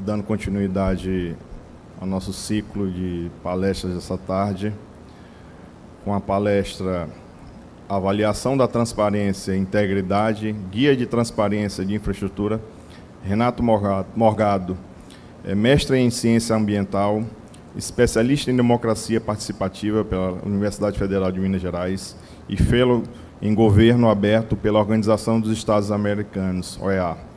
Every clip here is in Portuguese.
dando continuidade ao nosso ciclo de palestras dessa tarde, com a palestra Avaliação da Transparência e Integridade, Guia de Transparência de Infraestrutura, Renato Morgado, mestre em Ciência Ambiental, especialista em Democracia Participativa pela Universidade Federal de Minas Gerais e fellow em Governo Aberto pela Organização dos Estados Americanos, OEA.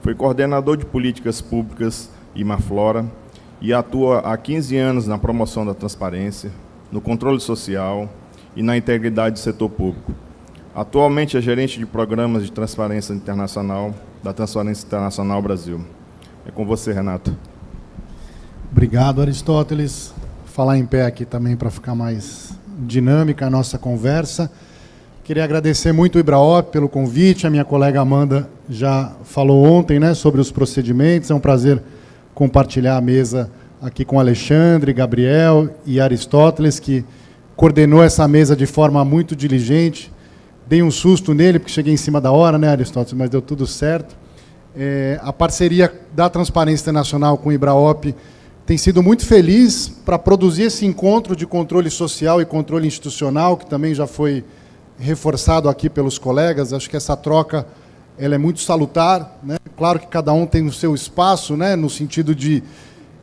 Foi coordenador de Políticas Públicas Imaflora e atua há 15 anos na promoção da transparência, no controle social e na integridade do setor público. Atualmente é gerente de programas de transparência internacional, da Transparência Internacional Brasil. É com você, Renato. Obrigado, Aristóteles. Vou falar em pé aqui também para ficar mais dinâmica a nossa conversa. Queria agradecer muito o IBRAOP pelo convite. A minha colega Amanda já falou ontem, né, sobre os procedimentos. É um prazer compartilhar a mesa aqui com Alexandre, Gabriel e Aristóteles, que coordenou essa mesa de forma muito diligente. Dei um susto nele, porque cheguei em cima da hora, né, Aristóteles, mas deu tudo certo. A parceria da Transparência Internacional com o IBRAOP tem sido muito feliz para produzir esse encontro de controle social e controle institucional, que também já foi reforçado aqui pelos colegas. Acho que essa troca ela é muito salutar, né? Claro que cada um tem o seu espaço, né, no sentido de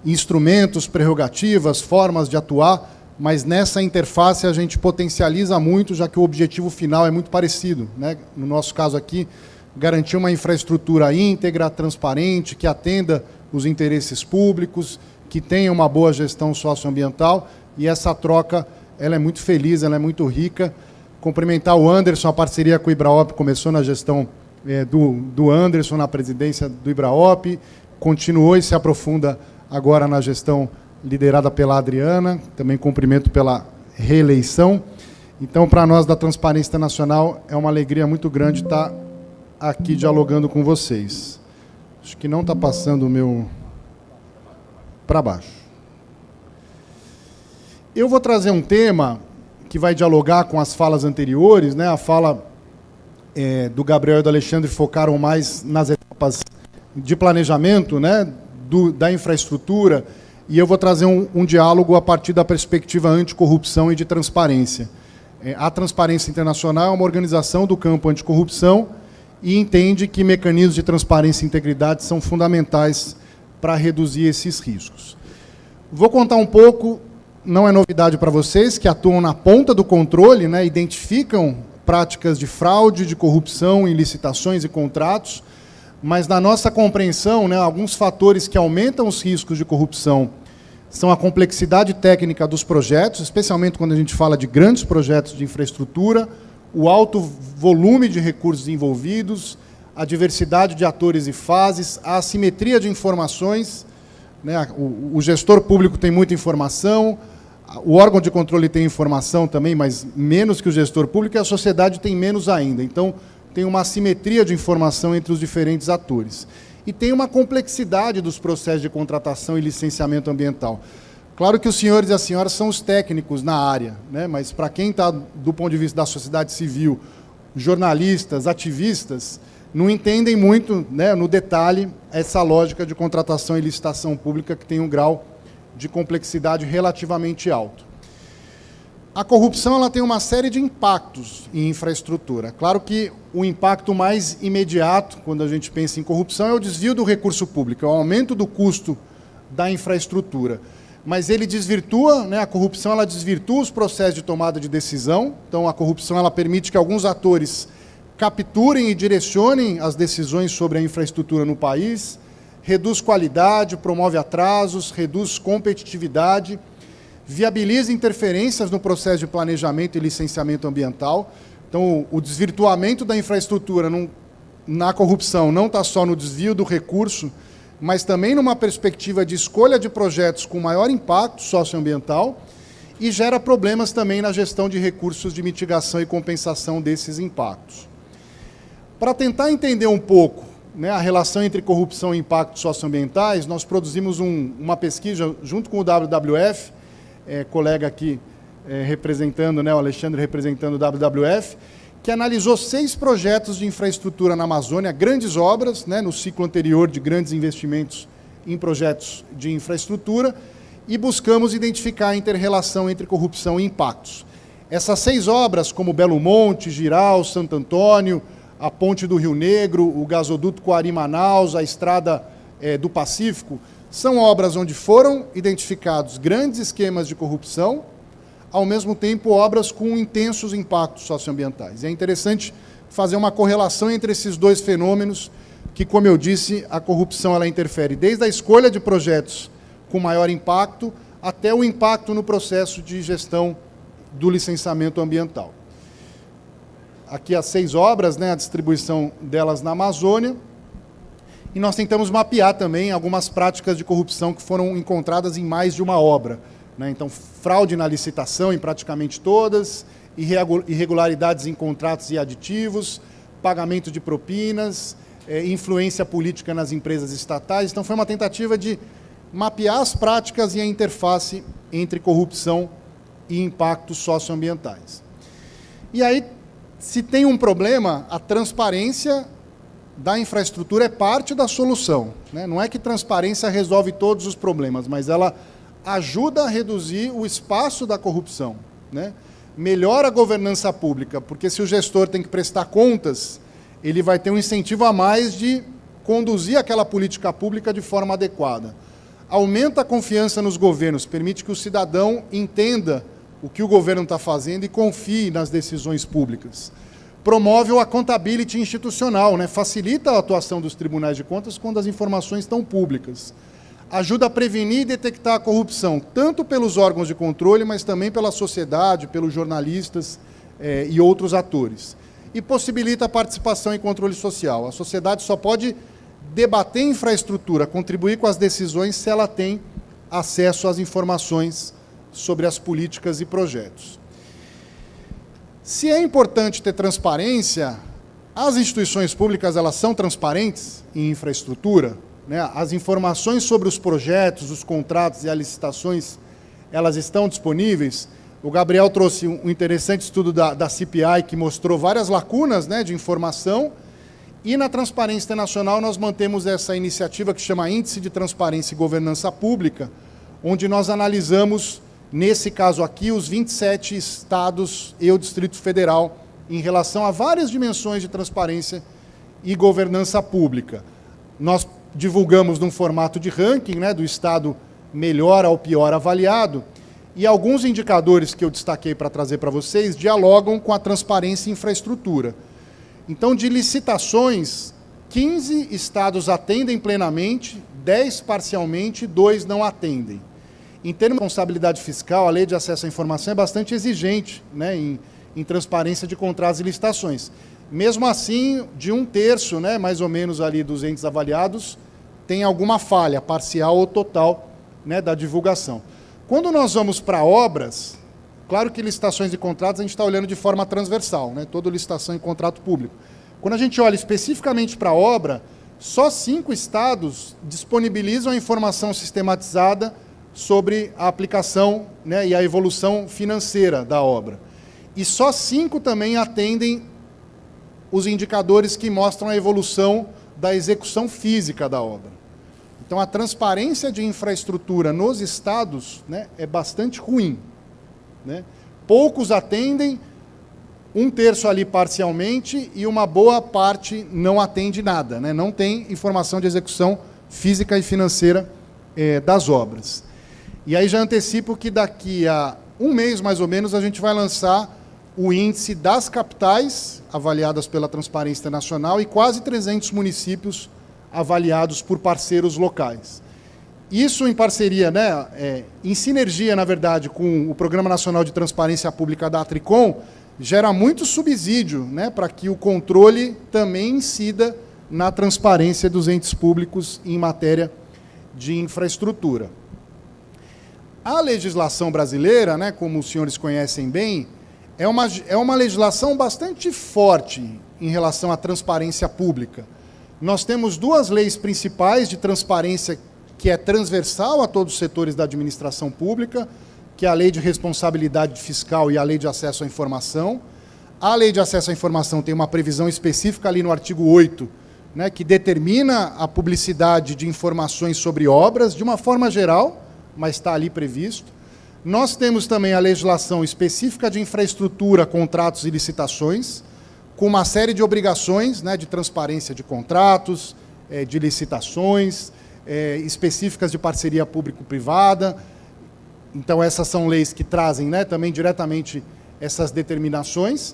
instrumentos, prerrogativas, formas de atuar, mas nessa interface a gente potencializa muito, já que o objetivo final é muito parecido, né? No nosso caso aqui, garantir uma infraestrutura íntegra, transparente, que atenda os interesses públicos, que tenha uma boa gestão socioambiental, e essa troca ela é muito feliz, ela é muito rica. Cumprimentar o Anderson, a parceria com o IBRAOP começou na gestão do Anderson, na presidência do IBRAOP, continuou e se aprofunda agora na gestão liderada pela Adriana, também cumprimento pela reeleição. Então, para nós da Transparência Internacional, é uma alegria muito grande estar aqui dialogando com vocês. Acho que não está passando o meu para baixo. Eu vou trazer um tema que vai dialogar com as falas anteriores, né? A fala do Gabriel e do Alexandre focaram mais nas etapas de planejamento, né? Da infraestrutura, e eu vou trazer um diálogo a partir da perspectiva anticorrupção e de transparência. A Transparência Internacional é uma organização do campo anticorrupção e entende que mecanismos de transparência e integridade são fundamentais para reduzir esses riscos. Vou contar um pouco, não é novidade para vocês, que atuam na ponta do controle, né, identificam práticas de fraude, de corrupção em licitações e contratos, mas na nossa compreensão, né, alguns fatores que aumentam os riscos de corrupção são a complexidade técnica dos projetos, especialmente quando a gente fala de grandes projetos de infraestrutura, o alto volume de recursos envolvidos, a diversidade de atores e fases, a assimetria de informações, né? O gestor público tem muita informação, o órgão de controle tem informação também, mas menos que o gestor público, e a sociedade tem menos ainda. Então, tem uma assimetria de informação entre os diferentes atores. E tem uma complexidade dos processos de contratação e licenciamento ambiental. Claro que os senhores e as senhoras são os técnicos na área, né? Mas para quem está do ponto de vista da sociedade civil, jornalistas, ativistas, não entendem muito, né, no detalhe essa lógica de contratação e licitação pública que tem um grau de complexidade relativamente alto. A corrupção ela tem uma série de impactos em infraestrutura. Claro que o impacto mais imediato, quando a gente pensa em corrupção, é o desvio do recurso público, é o aumento do custo da infraestrutura. Mas ele desvirtua, né, a corrupção ela desvirtua os processos de tomada de decisão. Então, a corrupção ela permite que alguns atores capturem e direcionem as decisões sobre a infraestrutura no país, reduz qualidade, promove atrasos, reduz competitividade, viabiliza interferências no processo de planejamento e licenciamento ambiental. Então, o desvirtuamento da infraestrutura na corrupção não está só no desvio do recurso, mas também numa perspectiva de escolha de projetos com maior impacto socioambiental e gera problemas também na gestão de recursos de mitigação e compensação desses impactos. Para tentar entender um pouco, né, a relação entre corrupção e impactos socioambientais, nós produzimos uma pesquisa junto com o WWF, colega aqui representando, né, o Alexandre representando o WWF, que analisou 6 projetos de infraestrutura na Amazônia, grandes obras, né, no ciclo anterior de grandes investimentos em projetos de infraestrutura e buscamos identificar a inter-relação entre corrupção e impactos. Essas 6 obras, como Belo Monte, Giral, Santo Antônio, a Ponte do Rio Negro, o gasoduto Coari-Manaus, a Estrada do Pacífico, são obras onde foram identificados grandes esquemas de corrupção, ao mesmo tempo obras com intensos impactos socioambientais. É interessante fazer uma correlação entre esses dois fenômenos, que, como eu disse, a corrupção ela interfere desde a escolha de projetos com maior impacto até o impacto no processo de gestão do licenciamento ambiental. Aqui as 6 obras, né, a distribuição delas na Amazônia, e nós tentamos mapear também algumas práticas de corrupção que foram encontradas em mais de uma obra, né? Então, fraude na licitação em praticamente todas, irregularidades em contratos e aditivos, pagamento de propinas, influência política nas empresas estatais. Então, foi uma tentativa de mapear as práticas e a interface entre corrupção e impactos socioambientais. E aí, se tem um problema, a transparência da infraestrutura é parte da solução, né? Não é que transparência resolve todos os problemas, mas ela ajuda a reduzir o espaço da corrupção, né? Melhora a governança pública, porque se o gestor tem que prestar contas, ele vai ter um incentivo a mais de conduzir aquela política pública de forma adequada. Aumenta a confiança nos governos, permite que o cidadão entenda o que o governo está fazendo e confie nas decisões públicas. Promove o accountability institucional, né? Facilita a atuação dos tribunais de contas quando as informações estão públicas. Ajuda a prevenir e detectar a corrupção, tanto pelos órgãos de controle, mas também pela sociedade, pelos jornalistas e outros atores. E possibilita a participação e controle social. A sociedade só pode debater infraestrutura, contribuir com as decisões, se ela tem acesso às informações sobre as políticas e projetos. Se é importante ter transparência, as instituições públicas elas são transparentes em infraestrutura, né? As informações sobre os projetos, os contratos e as licitações, elas estão disponíveis. O Gabriel trouxe um interessante estudo da CPI que mostrou várias lacunas, né, de informação, e na Transparência Internacional nós mantemos essa iniciativa que chama Índice de Transparência e Governança Pública, onde nós analisamos, nesse caso aqui, os 27 estados e o Distrito Federal, em relação a várias dimensões de transparência e governança pública. Nós divulgamos num formato de ranking, né, do estado melhor ao pior avaliado, e alguns indicadores que eu destaquei para trazer para vocês dialogam com a transparência e infraestrutura. Então, de licitações, 15 estados atendem plenamente, 10 parcialmente, 2 não atendem. Em termos de responsabilidade fiscal, a Lei de Acesso à Informação é bastante exigente, né, em transparência de contratos e licitações. Mesmo assim, de 1/3, né, mais ou menos, ali dos entes avaliados, tem alguma falha, parcial ou total, né, da divulgação. Quando nós vamos para obras, claro que licitações e contratos a gente está olhando de forma transversal, né, toda licitação e contrato público. Quando a gente olha especificamente para a obra, só 5 estados disponibilizam a informação sistematizada sobre a aplicação, né, e a evolução financeira da obra. E só 5 também atendem os indicadores que mostram a evolução da execução física da obra. Então, a transparência de infraestrutura nos estados, né, é bastante ruim, né? Poucos atendem, 1/3 ali parcialmente, e uma boa parte não atende nada, né? Não tem informação de execução física e financeira das obras. E aí já antecipo que daqui a um mês, mais ou menos, a gente vai lançar o índice das capitais, avaliadas pela Transparência Internacional, e quase 300 municípios avaliados por parceiros locais. Isso em parceria, né, em sinergia, na verdade, com o Programa Nacional de Transparência Pública da Atricom, gera muito subsídio, né, para que o controle também incida na transparência dos entes públicos em matéria de infraestrutura. A legislação brasileira, né, como os senhores conhecem bem, é uma legislação bastante forte em relação à transparência pública. Nós temos 2 leis principais de transparência que é transversal a todos os setores da administração pública, que é a Lei de Responsabilidade Fiscal e a Lei de Acesso à Informação. A Lei de Acesso à Informação tem uma previsão específica ali no artigo 8, né, que determina a publicidade de informações sobre obras, de uma forma geral, mas está ali previsto. Nós temos também a legislação específica de infraestrutura, contratos e licitações, com uma série de obrigações, né, de transparência de contratos, de licitações, específicas de parceria público-privada. Então, essas são leis que trazem, né, também diretamente essas determinações.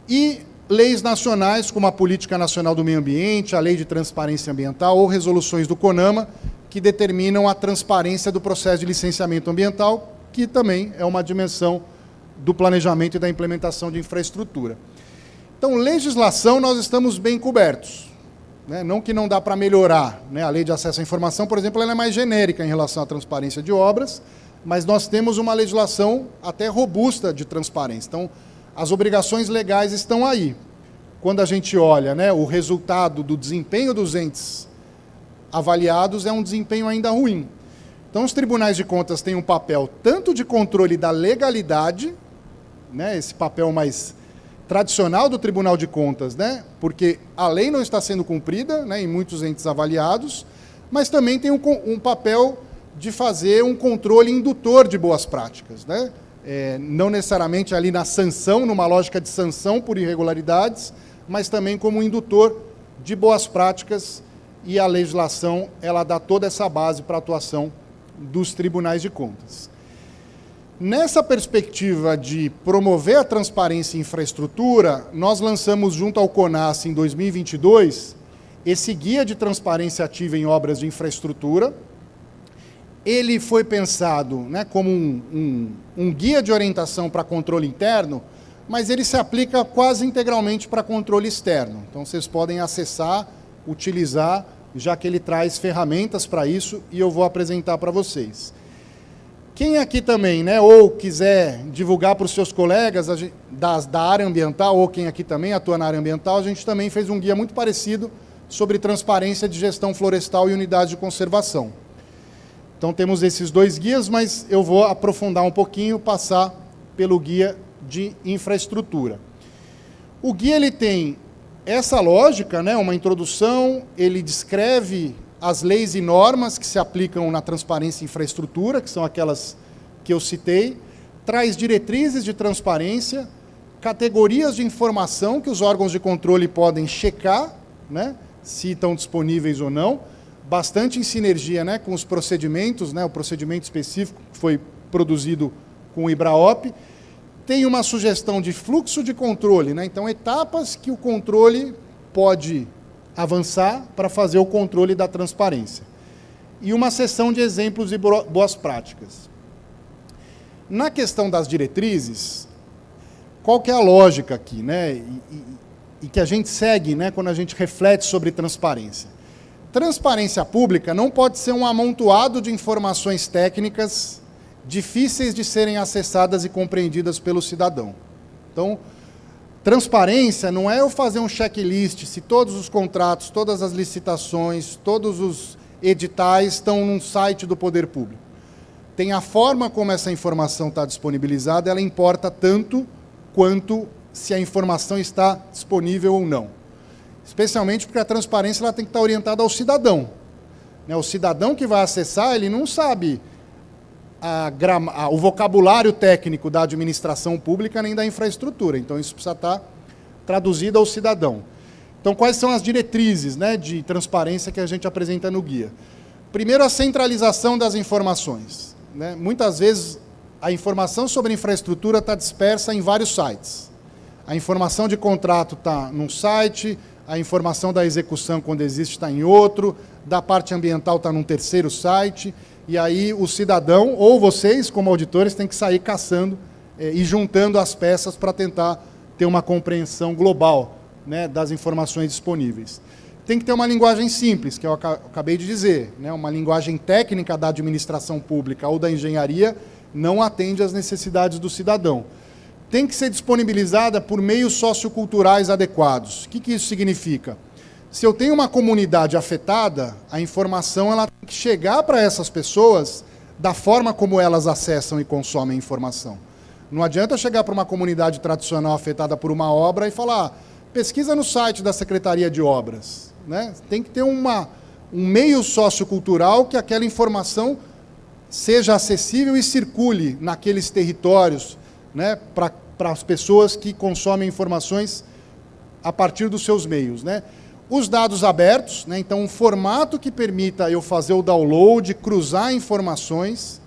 E leis nacionais, como a Política Nacional do Meio Ambiente, a Lei de Transparência Ambiental ou resoluções do CONAMA, que determinam a transparência do processo de licenciamento ambiental, que também é uma dimensão do planejamento e da implementação de infraestrutura. Então, legislação, nós estamos bem cobertos, né? Não que não dá para melhorar, né? A Lei de Acesso à Informação, por exemplo, ela é mais genérica em relação à transparência de obras, mas nós temos uma legislação até robusta de transparência. Então, as obrigações legais estão aí. Quando a gente olha, né, o resultado do desempenho dos entes avaliados é um desempenho ainda ruim. Então, os tribunais de contas têm um papel tanto de controle da legalidade, né, esse papel mais tradicional do Tribunal de Contas, né, porque a lei não está sendo cumprida, né, em muitos entes avaliados, mas também tem um papel de fazer um controle indutor de boas práticas, né? Não necessariamente ali na sanção, numa lógica de sanção por irregularidades, mas também como indutor de boas práticas, e a legislação ela dá toda essa base para a atuação dos tribunais de contas. Nessa perspectiva de promover a transparência em infraestrutura, nós lançamos junto ao CONAS, em 2022, esse Guia de Transparência Ativa em Obras de Infraestrutura. Ele foi pensado, né, como um guia de orientação para controle interno, mas ele se aplica quase integralmente para controle externo. Então, vocês podem acessar, utilizar, já que ele traz ferramentas para isso, e eu vou apresentar para vocês. Quem aqui também, né, ou quiser divulgar para os seus colegas da área ambiental, ou quem aqui também atua na área ambiental, a gente também fez um guia muito parecido sobre transparência de gestão florestal e unidades de conservação. Então, temos esses dois guias, mas eu vou aprofundar um pouquinho, passar pelo guia de infraestrutura. O guia ele tem essa lógica, né, uma introdução, ele descreve as leis e normas que se aplicam na transparência em infraestrutura, que são aquelas que eu citei, traz diretrizes de transparência, categorias de informação que os órgãos de controle podem checar, né, se estão disponíveis ou não, bastante em sinergia, né, com os procedimentos, né, o procedimento específico que foi produzido com o IBRAOP. Tem uma sugestão de fluxo de controle, né, então etapas que o controle pode avançar para fazer o controle da transparência. E uma seção de exemplos e boas práticas. Na questão das diretrizes, qual que é a lógica aqui, né, e que a gente segue, né, quando a gente reflete sobre transparência? Transparência pública não pode ser um amontoado de informações técnicas difíceis de serem acessadas e compreendidas pelo cidadão. Então, transparência não é eu fazer um checklist se todos os contratos, todas as licitações, todos os editais estão num site do poder público. Tem a forma como essa informação está disponibilizada, ela importa tanto quanto se a informação está disponível ou não. Especialmente porque a transparência ela tem que estar orientada ao cidadão. Né? O cidadão que vai acessar, ele não sabe o vocabulário técnico da administração pública nem da infraestrutura. Então, isso precisa estar traduzido ao cidadão. Então, quais são as diretrizes, né, de transparência que a gente apresenta no guia? Primeiro, a centralização das informações. Né? Muitas vezes, a informação sobre infraestrutura está dispersa em vários sites. A informação de contrato está num site, a informação da execução, quando existe, está em outro, da parte ambiental está num terceiro site, e aí o cidadão, ou vocês, como auditores, têm que sair caçando e juntando as peças para tentar ter uma compreensão global, né, das informações disponíveis. Tem que ter uma linguagem simples, que eu acabei de dizer, né, uma linguagem técnica da administração pública ou da engenharia não atende às necessidades do cidadão. Tem que ser disponibilizada por meios socioculturais adequados. O que isso significa? Se eu tenho uma comunidade afetada, a informação ela tem que chegar para essas pessoas da forma como elas acessam e consomem a informação. Não adianta chegar para uma comunidade tradicional afetada por uma obra e falar, pesquisa no site da Secretaria de Obras. né? Tem que ter um meio sociocultural que aquela informação seja acessível e circule naqueles territórios, né, para as pessoas que consomem informações a partir dos seus meios, né? Os dados abertos, né, então um formato que permita eu fazer o download, cruzar informações,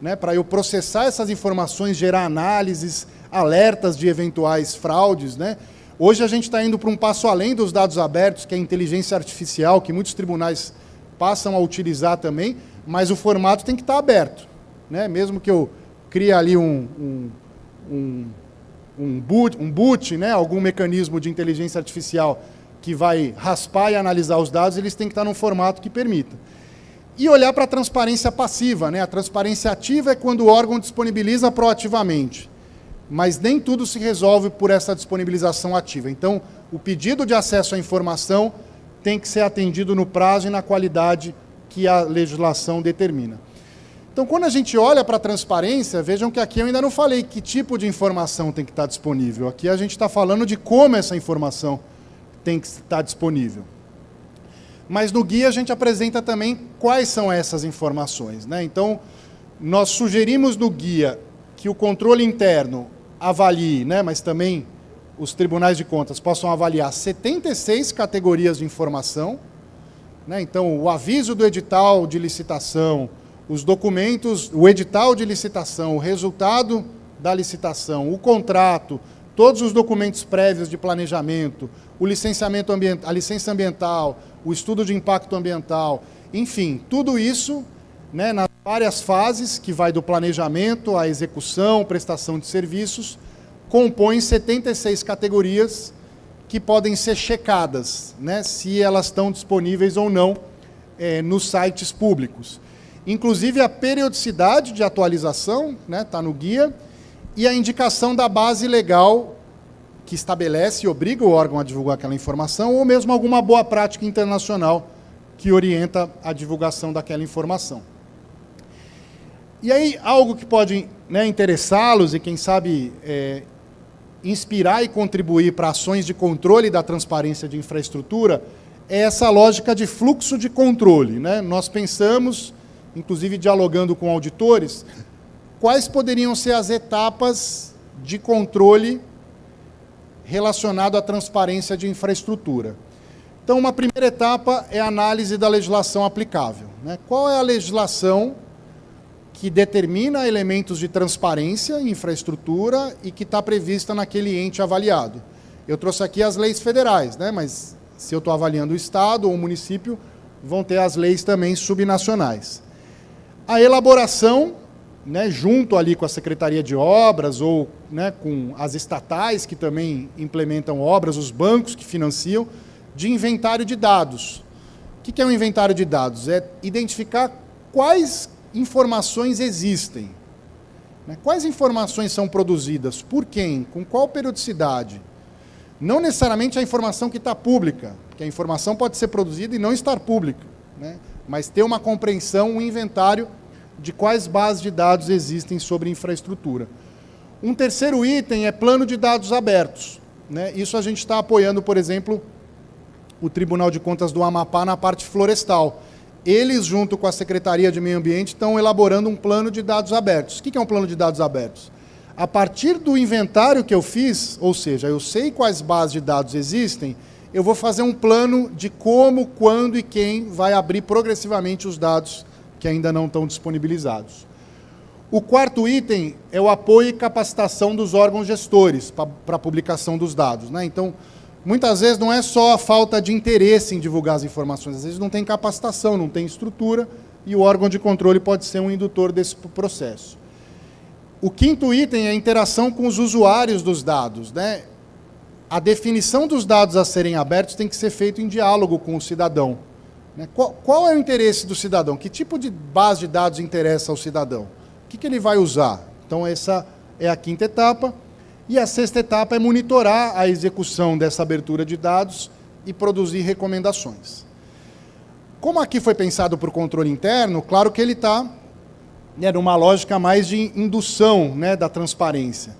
né, para eu processar essas informações, gerar análises, alertas de eventuais fraudes, né? Hoje a gente está indo para um passo além dos dados abertos, que é a inteligência artificial, que muitos tribunais passam a utilizar também, mas o formato tem que estar aberto, né? Mesmo que eu crie ali um boot, né? Algum mecanismo de inteligência artificial que vai raspar e analisar os dados, eles têm que estar num formato que permita. E olhar para a transparência passiva, né? A transparência ativa é quando o órgão disponibiliza proativamente, mas nem tudo se resolve por essa disponibilização ativa. Então, o pedido de acesso à informação tem que ser atendido no prazo e na qualidade que a legislação determina. Então, quando a gente olha para a transparência, vejam que aqui eu ainda não falei que tipo de informação tem que estar disponível. Aqui a gente está falando de como essa informação tem que estar disponível. Mas no guia a gente apresenta também quais são essas informações, né? Então, nós sugerimos no guia que o controle interno avalie, né, mas também os tribunais de contas possam avaliar 76 categorias de informação, né? Então, o aviso do edital de licitação, os documentos, o edital de licitação, o resultado da licitação, o contrato, todos os documentos prévios de planejamento, o licenciamento ambiental, a licença ambiental, o estudo de impacto ambiental, enfim, tudo isso, né, nas várias fases, que vai do planejamento à execução, prestação de serviços, compõem 76 categorias que podem ser checadas, né, se elas estão disponíveis ou não nos sites públicos. Inclusive a periodicidade de atualização, né, está no guia, e a indicação da base legal que estabelece e obriga o órgão a divulgar aquela informação, ou mesmo alguma boa prática internacional que orienta a divulgação daquela informação. E aí, algo que pode, né, interessá-los e, quem sabe, inspirar e contribuir para ações de controle da transparência de infraestrutura, é essa lógica de fluxo de controle, né? Nós pensamos, inclusive dialogando com auditores, quais poderiam ser as etapas de controle relacionado à transparência de infraestrutura. Então, uma primeira etapa é a análise da legislação aplicável, né? Qual é a legislação que determina elementos de transparência em infraestrutura e que está prevista naquele ente avaliado? Eu trouxe aqui as leis federais, né? Mas se eu estou avaliando o Estado ou o município, vão ter as leis também subnacionais. A elaboração, né, junto ali com a Secretaria de Obras ou, né, com as estatais que também implementam obras, os bancos que financiam, de inventário de dados. O que é um inventário de dados? É identificar quais informações existem, né? Quais informações são produzidas, por quem, com qual periodicidade. Não necessariamente a informação que está pública, porque a informação pode ser produzida e não estar pública, né? Mas ter uma compreensão, um inventário de quais bases de dados existem sobre infraestrutura. Um terceiro item é plano de dados abertos, né? Isso a gente está apoiando, por exemplo, o Tribunal de Contas do Amapá na parte florestal. Eles, junto com a Secretaria de Meio Ambiente, estão elaborando um plano de dados abertos. O que é um plano de dados abertos? A partir do inventário que eu fiz, ou seja, eu sei quais bases de dados existem, eu vou fazer um plano de como, quando e quem vai abrir progressivamente os dados que ainda não estão disponibilizados. O quarto item é o apoio e capacitação dos órgãos gestores para a publicação dos dados, né? Então, muitas vezes não é só a falta de interesse em divulgar as informações, às vezes não tem capacitação, não tem estrutura, e o órgão de controle pode ser um indutor desse processo. O quinto item é a interação com os usuários dos dados, né? A definição dos dados a serem abertos tem que ser feito em diálogo com o cidadão, né? Qual é o interesse do cidadão? Que tipo de base de dados interessa ao cidadão? O que ele vai usar? Então, essa é a quinta etapa. E a sexta etapa é monitorar a execução dessa abertura de dados e produzir recomendações. Como aqui foi pensado para o controle interno, claro que ele está, né, numa lógica mais de indução, né, da transparência.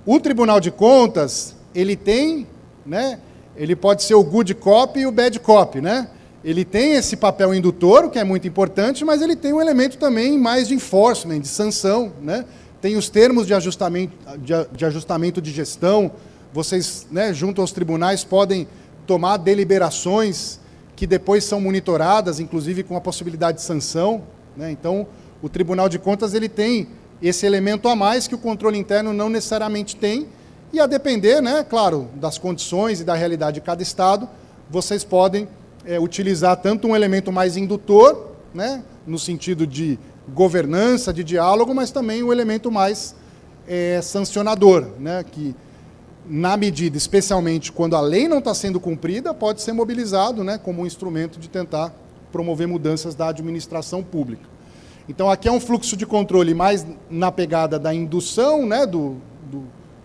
O Tribunal de Contas, ele tem, né, ele pode ser o good cop e o bad cop, né? Ele tem esse papel indutor, o que é muito importante, mas ele tem um elemento também mais de enforcement, de sanção, né? Tem os termos de ajustamento de gestão, vocês, né, junto aos tribunais, podem tomar deliberações que depois são monitoradas, inclusive com a possibilidade de sanção, né? Então, o Tribunal de Contas ele tem esse elemento a mais que o controle interno não necessariamente tem, e a depender, né, claro, das condições e da realidade de cada Estado, vocês podem utilizar tanto um elemento mais indutor, né, no sentido de governança, de diálogo, mas também um elemento mais sancionador, né, que, na medida, especialmente quando a lei não está sendo cumprida, pode ser mobilizado, né, como um instrumento de tentar promover mudanças da administração pública. Então, aqui é um fluxo de controle mais na pegada da indução, né,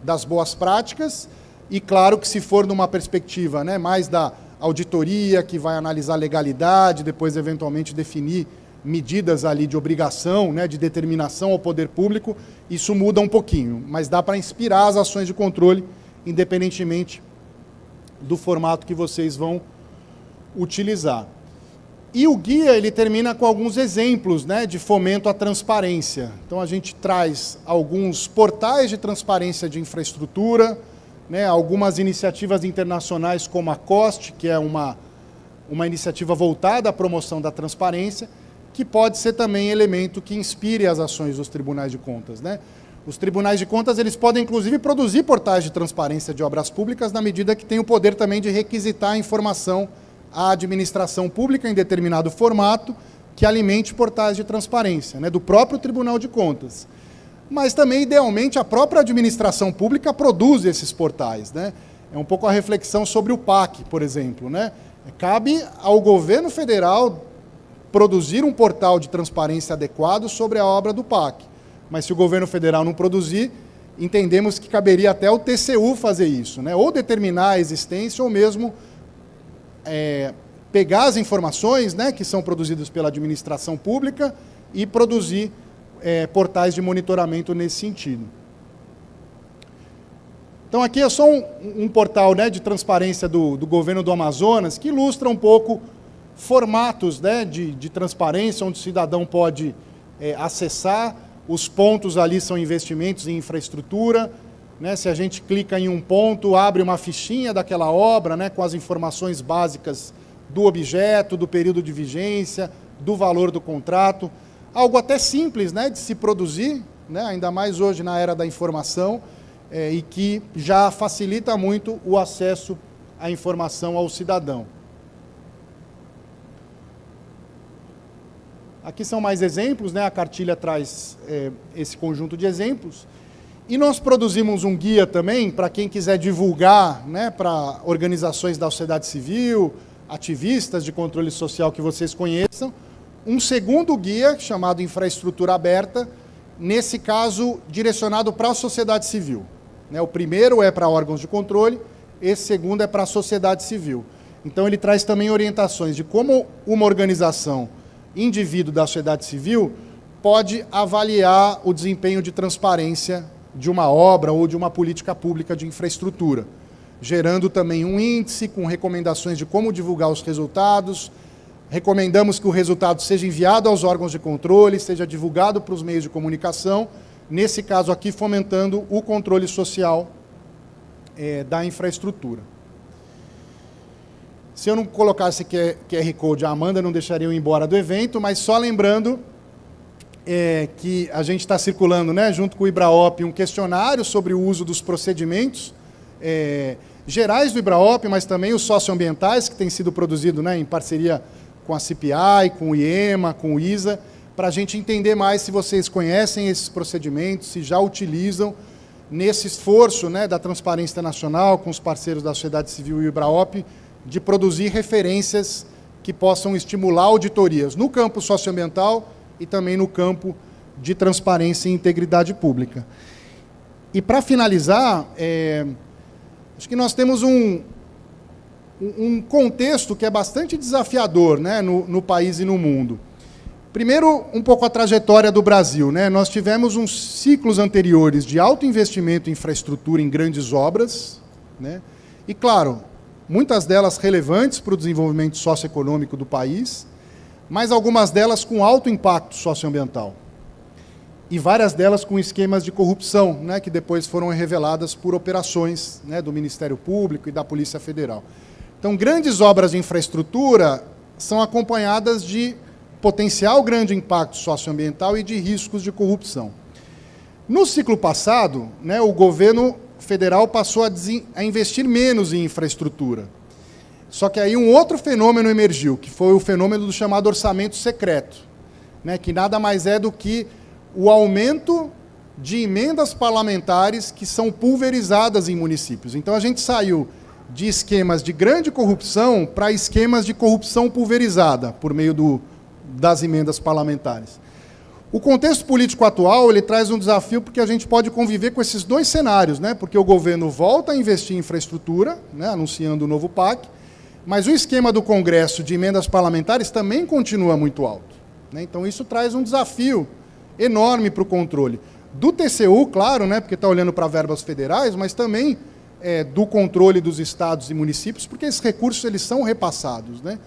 das boas práticas, e claro que se for numa perspectiva, né, mais da auditoria, que vai analisar legalidade, depois eventualmente definir medidas ali de obrigação, né, de determinação ao poder público, isso muda um pouquinho, mas dá para inspirar as ações de controle, independentemente do formato que vocês vão utilizar. E o guia ele termina com alguns exemplos, né, de fomento à transparência. Então a gente traz alguns portais de transparência de infraestrutura, né, algumas iniciativas internacionais como a COST, que é uma iniciativa voltada à promoção da transparência, que pode ser também elemento que inspire as ações dos tribunais de contas, né? Os tribunais de contas eles podem, inclusive, produzir portais de transparência de obras públicas na medida que tem o poder também de requisitar a informação à administração pública em determinado formato que alimente portais de transparência, né, do próprio Tribunal de Contas. Mas também, idealmente, a própria administração pública produz esses portais, né? É um pouco a reflexão sobre o PAC, por exemplo, né? Cabe ao governo federal produzir um portal de transparência adequado sobre a obra do PAC. Mas se o governo federal não produzir, entendemos que caberia até o TCU fazer isso, né? Ou determinar a existência, ou mesmo pegar as informações, né, que são produzidas pela administração pública e produzir portais de monitoramento nesse sentido. Então aqui é só um portal, né, de transparência do governo do Amazonas, que ilustra um pouco formatos, né, de transparência, onde o cidadão pode acessar. Os pontos ali são investimentos em infraestrutura, né? Se a gente clica em um ponto, abre uma fichinha daquela obra, né, com as informações básicas do objeto, do período de vigência, do valor do contrato. Algo até simples, né, de se produzir, né, ainda mais hoje na era da informação, e que já facilita muito o acesso à informação ao cidadão. Aqui são mais exemplos, né? A cartilha traz esse conjunto de exemplos. E nós produzimos um guia também para quem quiser divulgar, né, para organizações da sociedade civil, ativistas de controle social que vocês conheçam, um segundo guia chamado Infraestrutura Aberta, nesse caso direcionado para a sociedade civil, né? O primeiro é para órgãos de controle, esse segundo é para a sociedade civil. Então ele traz também orientações de como uma organização indivíduo da sociedade civil pode avaliar o desempenho de transparência de uma obra ou de uma política pública de infraestrutura, gerando também um índice com recomendações de como divulgar os resultados. Recomendamos que o resultado seja enviado aos órgãos de controle, seja divulgado para os meios de comunicação, nesse caso aqui fomentando o controle social da infraestrutura. Se eu não colocasse QR Code, a Amanda não deixaria eu ir embora do evento, mas só lembrando que a gente está circulando, né, junto com o IBRAOP, um questionário sobre o uso dos procedimentos gerais do IBRAOP, mas também os socioambientais, que têm sido produzidos, né, em parceria com a CPI, com o IEMA, com o ISA, para a gente entender mais se vocês conhecem esses procedimentos, se já utilizam nesse esforço, né, da transparência nacional, com os parceiros da sociedade civil e o IBRAOP, de produzir referências que possam estimular auditorias no campo socioambiental e também no campo de transparência e integridade pública. E, para finalizar, acho que nós temos um contexto que é bastante desafiador, né, no país e no mundo. Primeiro, um pouco a trajetória do Brasil, né? Nós tivemos uns ciclos anteriores de alto investimento em infraestrutura em grandes obras, né? E, claro, muitas delas relevantes para o desenvolvimento socioeconômico do país, mas algumas delas com alto impacto socioambiental. E várias delas com esquemas de corrupção, né, que depois foram reveladas por operações, né, do Ministério Público e da Polícia Federal. Então, grandes obras de infraestrutura são acompanhadas de potencial grande impacto socioambiental e de riscos de corrupção. No ciclo passado, né, o governo federal passou a investir menos em infraestrutura. Só que aí um outro fenômeno emergiu, que foi o fenômeno do chamado orçamento secreto, né, que nada mais é do que o aumento de emendas parlamentares que são pulverizadas em municípios. Então, a gente saiu de esquemas de grande corrupção para esquemas de corrupção pulverizada, por meio das emendas parlamentares. O contexto político atual, ele traz um desafio, porque a gente pode conviver com esses dois cenários, né? Porque o governo volta a investir em infraestrutura, né, anunciando o novo PAC, mas o esquema do Congresso de emendas parlamentares também continua muito alto, né? Então, isso traz um desafio enorme para o controle do TCU, claro, né, porque está olhando para verbas federais, mas também do controle dos estados e municípios, porque esses recursos eles são repassados, né?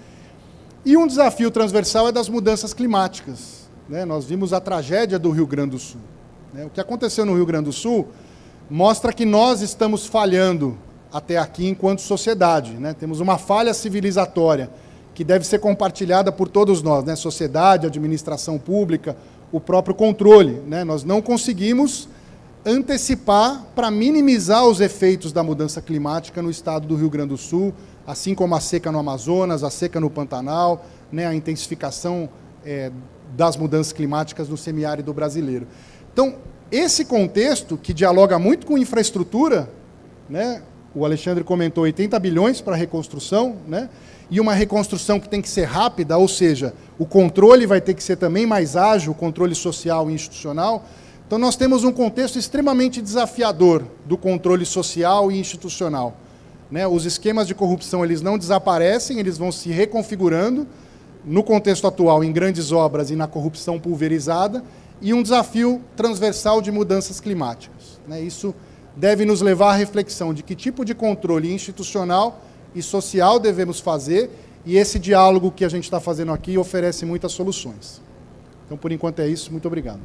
E um desafio transversal é das mudanças climáticas, né? Nós vimos a tragédia do Rio Grande do Sul, né? O que aconteceu no Rio Grande do Sul mostra que nós estamos falhando até aqui enquanto sociedade, né? Temos uma falha civilizatória que deve ser compartilhada por todos nós, né? Sociedade, administração pública, o próprio controle, né? Nós não conseguimos antecipar para minimizar os efeitos da mudança climática no estado do Rio Grande do Sul, assim como a seca no Amazonas, a seca no Pantanal, né? A intensificação das mudanças climáticas no semiárido brasileiro. Então, esse contexto, que dialoga muito com infraestrutura, né? O Alexandre comentou 80 bilhões para a reconstrução, né? E uma reconstrução que tem que ser rápida, ou seja, o controle vai ter que ser também mais ágil, o controle social e institucional. Então, nós temos um contexto extremamente desafiador do controle social e institucional, né? Os esquemas de corrupção eles não desaparecem, eles vão se reconfigurando no contexto atual, em grandes obras e na corrupção pulverizada, e um desafio transversal de mudanças climáticas, né? Isso deve nos levar à reflexão de que tipo de controle institucional e social devemos fazer, e esse diálogo que a gente está fazendo aqui oferece muitas soluções. Então, por enquanto é isso. Muito obrigado.